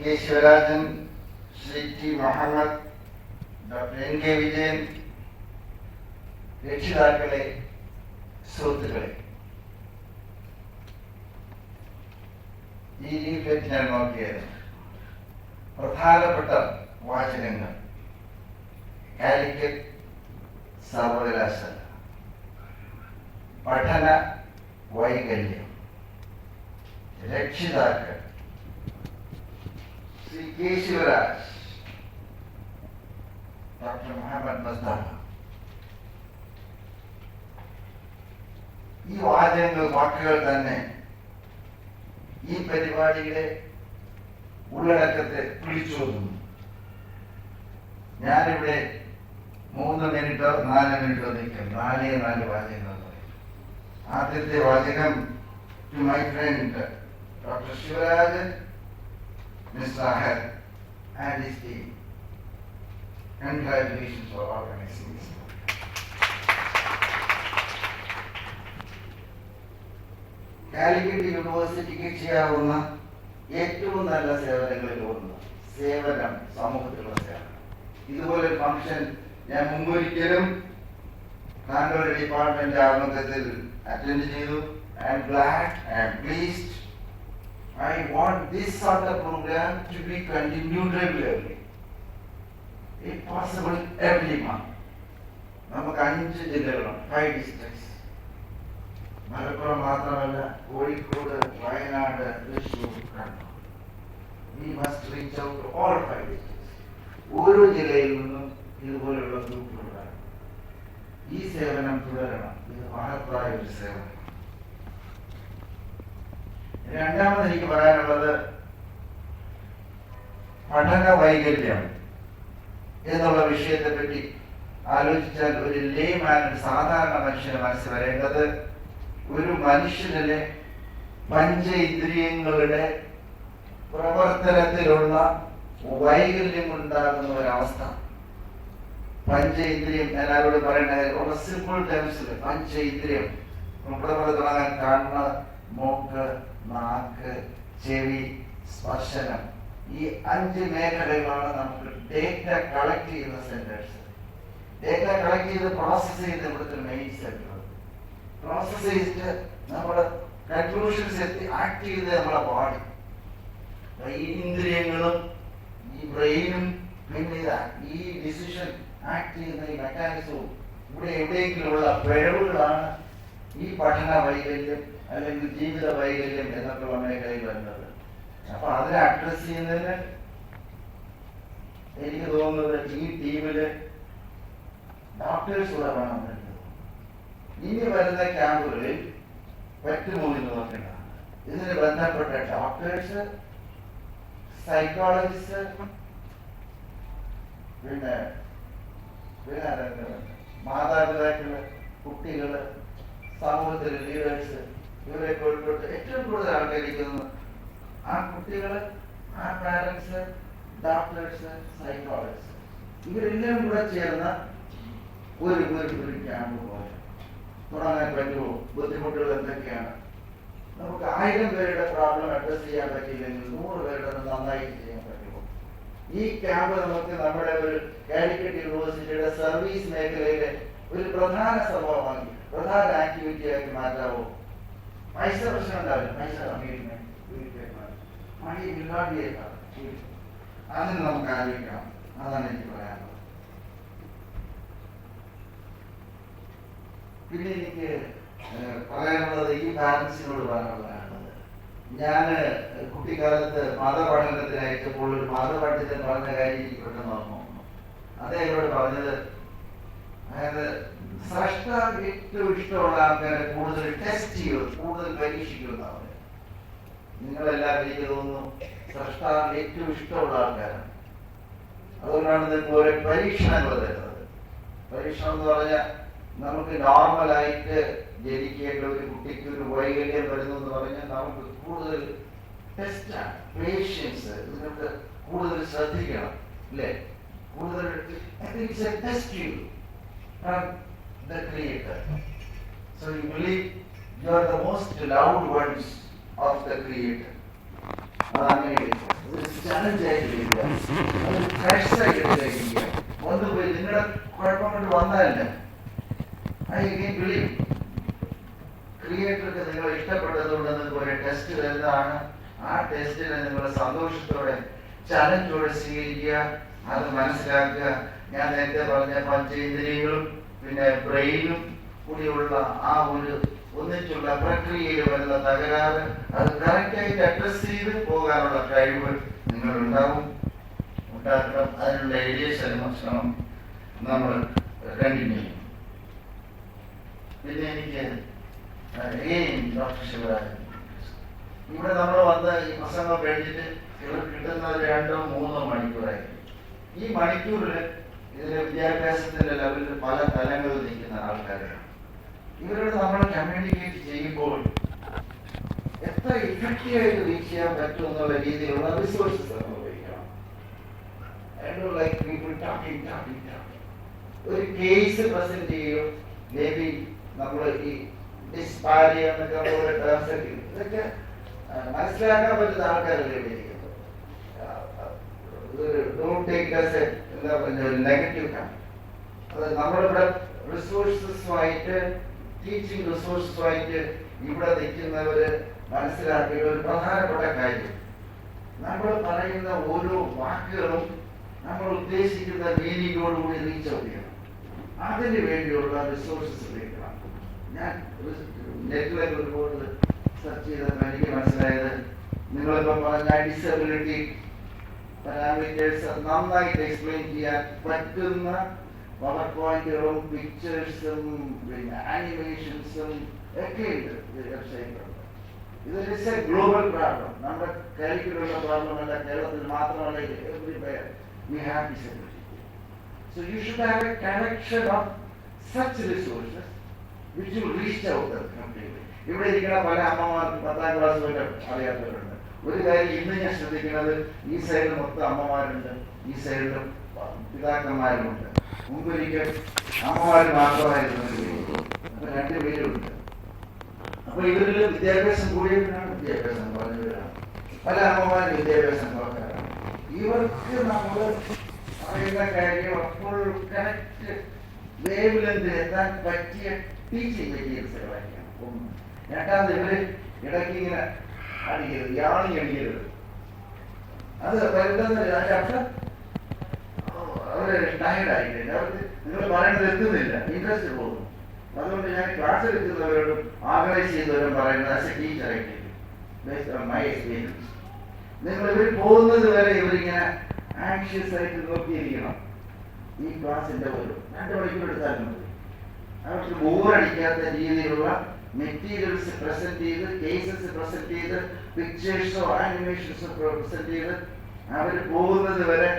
K Sivarajan, Sri T Muhammad, doctor N K Vijayan, രക്ഷിതാക്കളെ, സുഹൃത്തുക്കളെ, ഈ ലീഫ്ലെറ്റ് ഞാൻ നോക്കിയത് പ്രധാനപ്പെട്ട വാചകങ്ങൾ. കാലിക്കറ്റ് സർവകലാശാല, പഠന വൈകല്യം, രക്ഷിതാക്കൾ, ശ്രീ കെ ശിവരാജ്, ഡോക്ടർ മുഹമ്മദ് മുസ്തഫ. ഈ വാക്കുകൾ തന്നെ ഈ പരിപാടിയുടെ ഉള്ളടക്കത്തെ വിളിച്ചോതുന്നു. ഞാനിവിടെ 3 മിനിറ്റോ 4 മിനിറ്റോ നിൽക്കും. 4 വാചകങ്ങൾ പറയും. ആദ്യത്തെ വാചകം to my friend doctor Sivarajan, mister അഹർ and his team. Congratulations for organizing this. Calicut യൂണിവേഴ്സിറ്റിക്ക് ചെയ്യാവുന്ന ഏറ്റവും നല്ല സേവനങ്ങളിൽ ഒന്ന് സേവനം, സമൂഹത്തിലുള്ള സേവനം. ഇതുപോലെ ഫംഗ്ഷൻ ഞാൻ മുമ്പൊരിക്കലും കാണ്ടൂർ ഡിപ്പാർട്ട്മെന്റ് ആമുഖത്തിൽ അറ്റൻഡ് ചെയ്തു. I am glad, I am pleased. I want this sort of program to be continued regularly. If possible, every month. നമുക്ക് 5 ജില്ലകളും 5 districts. മലപ്പുറം മാത്രമല്ല, Kozhikode, Wayanad, Thrissur, Kannur. We must reach out to all 5 districts. ഓരോ ജില്ലയിൽ നിന്നും ഇതുപോലെയുള്ള ഗ്രൂപ്പുകളുണ്ടാകും. ഈ സേവനം തുടരണം. ഇത് മഹത്തായ ഒരു സേവനം. രണ്ടാമത് എനിക്ക് പറയാനുള്ളത് പഠന വൈകല്യം എന്നുള്ള വിഷയത്തെ പറ്റി ആലോചിച്ചാൽ ഒരു ലേമാൻ, ഒരു സാധാരണ മനുഷ്യന് മനസ്സിൽ വരേണ്ടത് ഒരു മനുഷ്യനിലെ പഞ്ചേന്ദ്രിയങ്ങളുടെ പ്രവർത്തനത്തിലുള്ള വൈകല്യം ഉണ്ടാകുന്ന ഒരവസ്ഥ. പഞ്ചേന്ദ്രിയം എല്ലാവരോട് പറയേണ്ട സിമ്പിൾ ടേംസിൽ പഞ്ചേന്ദ്രിയം ഇവിടെ തുടങ്ങാൻ കണ്ണ്, മൂക്ക്, നാക്ക്, ചെവി, സ്പർശനം. ഈ 5 മേഖലകളാണ് നമുക്ക് ഡേറ്റ കളക്ട് ചെയ്യുന്ന സെന്റേഴ്സ്. ഡേറ്റ കളക്ട് ചെയ്ത് പ്രോസസ് ചെയ്ത് ഇവിടുത്തെ മെയിൻ സെന്റർ പ്രോസസ് ചെയ്തിട്ട് നമ്മുടെ കൺക്ലൂഷൻസ് എത്തി ആക്ട് ചെയ്ത് നമ്മുടെ ബോഡി, ഈ ഇന്ദ്രിയങ്ങളും ഈ ബ്രെയിനും പിന്നെ ഈ ഡിസിഷൻ ആക്ട് ചെയ്യുന്ന ഈ മെക്കാനിസവും ഇവിടെ എവിടെയെങ്കിലുമുള്ള പിഴവുകളാണ് ഈ പഠന വൈകല്യം അല്ലെങ്കിൽ ജീവിത വൈകല്യം എന്നൊക്കെയുള്ള മേഖലയിൽ വരുന്നത്. അപ്പൊ അതിനെ അഡ്രസ് ചെയ്യുന്നതിന് എനിക്ക് തോന്നുന്നത് ഈ ടീമില് ഡോക്ടേഴ്സ് കൂടെ വേണമെന്നുണ്ട്. ഇനി വരുന്ന ക്യാമ്പുകളിൽ പറ്റുമോ എന്ന് നോക്കേണ്ടതാണ്. ഇതിന് ബന്ധപ്പെട്ട ഡോക്ടേഴ്സ്, സൈക്കോളജിസ്റ്റ്, പിന്നെ മാതാപിതാക്കള്, കുട്ടികള്, സമൂഹത്തിലെ ലീഡേഴ്സ്, ഇവരെയൊക്കെ ഉൾപ്പെട്ട് ഏറ്റവും കൂടുതൽ ആഗ്രഹിക്കുന്നത് ആ കുട്ടികള്, ആ പാരന്റ്സ്, ഡോക്ടേഴ്സ്, സൈക്കോളജിസ്റ്റ്, ഇവരെല്ലാം കൂടെ ചേർന്ന ഒരു ക്യാമ്പ് പോലെ തുടങ്ങാൻ പറ്റുമോ? ബുദ്ധിമുട്ടുകൾ എന്തൊക്കെയാണ്? നമുക്ക് 1000 പേരുടെ പ്രോബ്ലം അഡ്രസ് ചെയ്യാൻ പറ്റിയില്ലെങ്കിൽ 100 പേരുടെ നന്നായി ചെയ്യാൻ പറ്റുമോ? ഈ ക്യാമ്പ് നമുക്ക് നമ്മുടെ ഒരു കാലിക്കറ്റ് യൂണിവേഴ്സിറ്റിയുടെ സർവീസ് മേഖലയിലെ ഒരു പ്രധാന സംഭവമാക്കി, പ്രധാന ആക്ടിവിറ്റി ആക്കി മാറ്റാവോ? പൈസ പ്രശ്നം ഉണ്ടാവില്ല. പൈസ അതിന് നമുക്ക് ആലോചിക്കണം. അതാണ് എനിക്ക് പറയാനുള്ളത്. പിന്നെ എനിക്ക് പറയാനുള്ളത് ഈ പാരൻസിനോട് പറയാനുള്ളതാണ്. ഞാൻ കുട്ടിക്കാലത്ത് മതപഠനത്തിന് അയച്ചപ്പോൾ ഒരു മതപണ്ഡിതൻ പറഞ്ഞ കാര്യം എനിക്ക് പെട്ടെന്ന് ഓർമ്മ വന്നു. അദ്ദേഹത്തോട് പറഞ്ഞത്, അതായത് സ്രഷ്ടാവ് ഏറ്റവും ഇഷ്ടമുള്ള ആൾക്കാരെ കൂടുതൽ ടെസ്റ്റ് ചെയ്യും, കൂടുതൽ പരീക്ഷിക്കുന്നതാണ്. നിങ്ങളെല്ലാവരും എനിക്ക് തോന്നുന്നു സ്രഷ്ടാവ് ഏറ്റവും ഇഷ്ടമുള്ള ആൾക്കാരാണ്. അതുകൊണ്ടാണ് നിങ്ങൾക്ക് ഓരോ പരീക്ഷണങ്ങൾ തരുന്നത്. പരീക്ഷണം എന്ന് പറഞ്ഞാൽ നമുക്ക് നോർമലായിട്ട് ജനിക്കേണ്ട ഒരു കുട്ടിക്ക് ഒരു വൈകല്യം വരുന്നു എന്ന് പറഞ്ഞാൽ നമുക്ക് കൂടുതൽ ടെസ്റ്റാണ്, പേഷ്യൻസ്, ഇതിനൊക്കെ കൂടുതൽ ശ്രദ്ധിക്കണം, അല്ലേ? കൂടുതൽ ടെസ്റ്റ് ചെയ്യും from the Creator. So you believe you are the most loved ones of the Creator. ചലഞ്ചായിട്ട് വരിക, അത് ഫ്രഷായിട്ട് കഴിക്കുക. ഒന്ന് പോയി നിങ്ങളുടെ കുഴപ്പം കൊണ്ട് വന്നതല്ല. ഐ ബിലീവ് ക്രിയേറ്റർക്ക് നിങ്ങൾ ഇഷ്ടപ്പെട്ടതുകൊണ്ട് നിങ്ങൾക്ക് ഒരു ടെസ്റ്റ് വരുന്നതാണ്. ആ ടെസ്റ്റിനെ നിങ്ങൾ സന്തോഷത്തോടെ ചലഞ്ചോടെ സ്വീകരിക്കുക, അത് മനസ്സിലാക്കുക. ഞാൻ നേരത്തെ പറഞ്ഞ പഞ്ചേന്ദ്രിയങ്ങളും പിന്നെ ബ്രെയിനും കൂടിയുള്ള ആ ഒരു ഒന്നിച്ചുള്ള പ്രക്രിയയിൽ വരുന്ന തകരാറ് അത് കറക്റ്റായിട്ട് അഡ്രസ് ചെയ്ത് പോകാനുള്ള കഴിവ് നിങ്ങളുണ്ടാവും, ഉണ്ടാക്കണം. അതിനുള്ള എളിയ ശ്രമം നമ്മൾ കണ്ടിന്യൂ ചെയ്യും. പിന്നെ എനിക്ക് ഡോക്ടർ ശിവരാജൻ ഇവിടെ നമ്മൾ വന്ന് ഈ പ്രസംഗം കഴിഞ്ഞിട്ട് ഇവർ കിട്ടുന്നത് 2-3 മണിക്കൂറായിരിക്കും. ഈ മണിക്കൂറിൽ ഇതിലെ വിദ്യാഭ്യാസത്തിന്റെ ലെവലിൽ പല തലങ്ങളിൽ നിൽക്കുന്ന ആൾക്കാരാണ്. ഇവരോട് നമ്മൾ കമ്മ്യൂണിക്കേറ്റ് ചെയ്യുമ്പോൾ എത്ര ഇഫക്റ്റീവായിട്ട് റീച്ച് ചെയ്യാൻ പറ്റും എന്നുള്ള രീതിയിലുള്ള റിസോഴ്സസ് നമ്മൾ ഉപയോഗിക്കണം. ഒരു കേസ് പ്രസന്റ് ചെയ്യും, മേ ബി നമ്മൾ ഈ ഡിസ്പാരിയ എന്നൊക്കെ നമ്മളൊരു ടേംസ് ഇതൊക്കെ മനസ്സിലാക്കാൻ പറ്റുന്ന ആൾക്കാരല്ലേ ഇവിടെ ഇരിക്കുന്നത്. ഡോണ്ട് ടേക്ക് ആസ് എ എന്താ പറയുക ഒരു നെഗറ്റീവ് ആണ്. അത് നമ്മളിവിടെ റിസോഴ്സസുമായിട്ട് ടീച്ചിങ് റിസോഴ്സുമായിട്ട് ഇവിടെ നിൽക്കുന്നവര് മനസ്സിലാക്കിയ ഒരു പ്രധാനപ്പെട്ട കാര്യം, നമ്മൾ പറയുന്ന ഓരോ വാക്കുകളും നമ്മൾ ഉദ്ദേശിക്കുന്ന മീനിങ്ങോടുകൂടി റീച്ച് ഔട്ട് ചെയ്യണം. അതിന് വേണ്ടിയുള്ള റിസോഴ്സസ് ഉപയോഗിക്കണം. ഞാൻ നെറ്റിലൊക്കെ ഒരുപാട് സെർച്ച് ചെയ്തപ്പോൾ എനിക്ക് മനസ്സിലായത്, നിങ്ങളിപ്പോൾ പറഞ്ഞ ഡിസബിലിറ്റി പാരാമീറ്റേഴ്സ് നന്നായിട്ട് എക്സ്പ്ലെയിൻ ചെയ്യാൻ പറ്റുന്ന പവർ പോയിന്റുകളും പിക്ചേഴ്സും പിന്നെ ആനിമേഷൻസും ഒക്കെ ഉണ്ട് വെബ്സൈറ്റിലുണ്ട്. ഇതൊരു ഗ്ലോബൽ പ്രോബ്ലം, നമ്മുടെ കേരളത്തിലുള്ള പ്രോബ്ലം അല്ല, കേരളത്തിൽ മാത്രമല്ല, everywhere we have disability. So you should have a collection of such resources which will reach out completely. ഇവിടെ ഇരിക്കുന്ന പല അമ്മമാർക്ക് 10ാം ക്ലാസ് വരെ അറിയാത്തവരുണ്ട്. ഒരു കാര്യം ഇന്ന് ഞാൻ ശ്രദ്ധിക്കുന്നത്, ഈ സൈഡിൽ മൊത്തം അമ്മമാരുണ്ട്, ഈ സൈഡിൽ പിതാക്കന്മാരുമുണ്ട്. മുമ്പൊരിക്കൽ അമ്മമാർ മാത്രമായിരുന്നു, അപ്പൊ 2 പേരുണ്ട്. അപ്പൊ ഇവരിൽ വിദ്യാഭ്യാസം കൂടിയവരാണ്, വിദ്യാഭ്യാസം കുറഞ്ഞവരാണ്, പല അമ്മമാരും വിദ്യാഭ്യാസം കുറഞ്ഞവരാണ്. ഇവർക്ക് നമ്മൾ പറയുന്ന കാര്യം അപ്പോൾ കറക്റ്റ് വേവ് ലെങ്തിൽ എത്താൻ പറ്റിയ ടീച്ചിങ് മെറ്റീരിയൽസ് വായിക്കണം. ഒന്ന്. രണ്ടാമത് ഇവര് ഇടയ്ക്ക് ഇങ്ങനെ അടിക്കരുത്, യാളി അടിക്കരുത്. അത് വരുന്നത് അതിന്റെ അർത്ഥം അവര് ടയർഡായിട്ടില്ല, അവർക്ക് നിങ്ങൾ പറയുന്നത് എത്തുന്നില്ല, ഇൻട്രസ്റ്റ് പോകുന്നു. അതുകൊണ്ട് ഞാൻ ക്ലാസ് എടുക്കുന്നവരോടും ഓർഗനൈസ് ചെയ്യുന്നവരും പറയുന്നത് ആസ് എ ടീച്ചറായിട്ട് ബേസ്ഡ് ഓൺ മൈ എക്സ്പീരിയൻസ്, നിങ്ങൾ ഇവർ പോകുന്നത് വരെ ഇവരിങ്ങനെ ആൻഷ്യസ് ആയിട്ട് നോക്കിയിരിക്കണം. ഈ ക്ലാസിന്റെ ഒരു 2 മണിക്കൂർ എടുത്താലും മതി. അവർക്ക് ബോറടിക്കാത്ത രീതിയിലുള്ള മെറ്റീരിയൽസ് പ്രസന്റ് ചെയ്ത്, കേസസ് പ്രസന്റ് ചെയ്ത്, പിക്ചേഴ്സോ ആനിമേഷൻസോ പ്രസന്റ് ചെയ്ത് അവർ പോകുന്നത് വരെ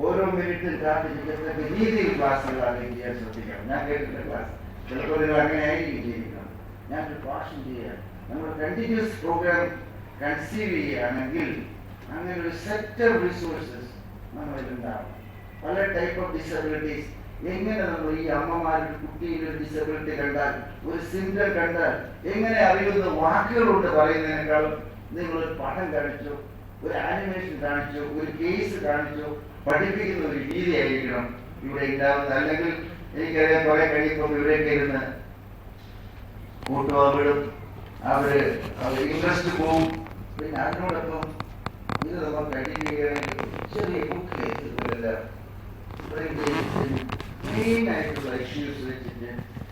ഓരോ മിനിറ്റും കാത്തിരിക്കുന്ന രീതിയിൽ ക്ലാസ്സുകൾ അറേഞ്ച് ചെയ്യാൻ ശ്രദ്ധിക്കണം. ഞാൻ കേട്ടിട്ടുള്ള ക്ലാസ് ചിലപ്പോൾ നിങ്ങൾ അങ്ങനെയായിരിക്കും ജീവിക്കണം. ഞാൻ ക്വാഷൻ ചെയ്യാൻ നമ്മൾ കണ്ടിന്യൂസ് പ്രോഗ്രാം കൺസീവ് ചെയ്യുകയാണെങ്കിൽ അങ്ങനെ ഒരു സെറ്റ് ഓഫ് റിസോഴ്സസ് നമ്മളിലുണ്ടാവും. പല ടൈപ്പ് ഓഫ് ഡിസബിലിറ്റീസ് എങ്ങനെ നമ്മൾ ഈ അമ്മമാരുടെ കുട്ടിയുടെ ഡിസബിലിറ്റി കണ്ടാൽ, ഒരു സിംറ്റം കണ്ടാൽ എങ്ങനെ അറിയുന്ന വാക്കുകളുണ്ട് പറയുന്നതിനേക്കാളും നിങ്ങളൊരു പടം കാണിച്ചോ, ഒരു ആനിമേഷൻ കാണിച്ചോ, ഒരു കേസ് കാണിച്ചോ പഠിപ്പിക്കുന്ന ഒരു രീതിയായിരിക്കണം ഇവിടെ ഉണ്ടാവുന്നത്. അല്ലെങ്കിൽ എനിക്കറിയാൻ കുറെ കഴിയുമ്പോൾ ഇവിടെയൊക്കെ ഇരുന്ന് കൂട്ടുവാവിടും, അവര് ഇൻട്രസ്റ്റ് പോവും. പിന്നെ അതിനോടൊപ്പം ഇത് നമ്മൾ കഴിയുകയാണെങ്കിൽ ചെറിയ ബുക്കിലെല്ലാം മെയിൻ ആയിട്ടുള്ള ഇഷ്യൂസ് വെച്ചിട്ട്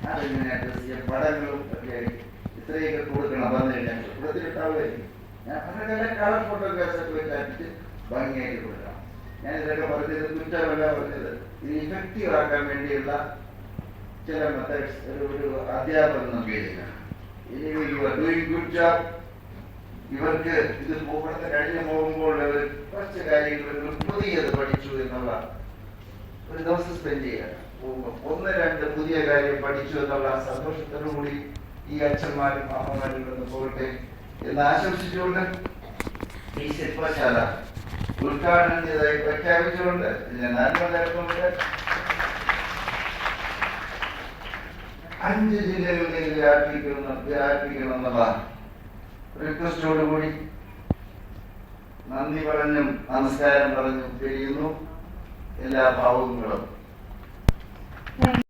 അതെങ്ങനെ അഡ്രസ് ചെയ്യാം, പടങ്ങളും ഒക്കെ ഇത്രയൊക്കെ കൊടുക്കണം. വന്നു കഴിഞ്ഞാൽ കൊടുത്തിട്ടാവുമായിരിക്കും. ഞാൻ അതൊക്കെ കളർ ഫോട്ടോഗ്രാഫ്സൊക്കെ വെച്ചാക്കിട്ട് ഭംഗിയായിട്ട് കൊടുക്കണം. ഞാൻ ഇതൊക്കെ പറഞ്ഞത് കുറ്റമല്ല പറഞ്ഞത്, ഇത് ഇഫക്റ്റീവ് ആക്കാൻ വേണ്ടിയുള്ള ചില മെത്തേഡ്സ് ഒരു അധ്യാപകൻ നൽകിയിരിക്കണം. ഇനി you are doing good job. ഇവർക്ക് ഇത് ഇവിടുത്തെ കഴിഞ്ഞ് പോകുമ്പോൾ അവർ കുറച്ച് കാര്യങ്ങൾ പുതിയത് പഠിച്ചു എന്നുള്ള ഒരു ദിവസം സ്പെൻഡ് ചെയ്യാൻ പോകുമ്പോൾ 1-2 പുതിയ കാര്യം പഠിച്ചു എന്നുള്ള സന്തോഷത്തോടുകൂടി ഈ അച്ഛന്മാരും അമ്മമാരും വന്ന് പോകട്ടെ എന്ന് ആശംസിച്ചുകൊണ്ട് ഈ ശില്പശാല ഉദ്ഘാടനം ചെയ്തതായി പ്രഖ്യാപിച്ചുകൊണ്ട് ഞാൻ നാലുമലയാളമുണ്ട് 5 ജില്ലകളിൽ വ്യാപിപ്പിക്കണമെന്നുള്ള റിക്വസ്റ്റോടുകൂടി നന്ദി പറഞ്ഞും നമസ്കാരം പറഞ്ഞും പിരിയുന്നു. എല്ലാ ഭാവുകങ്ങളും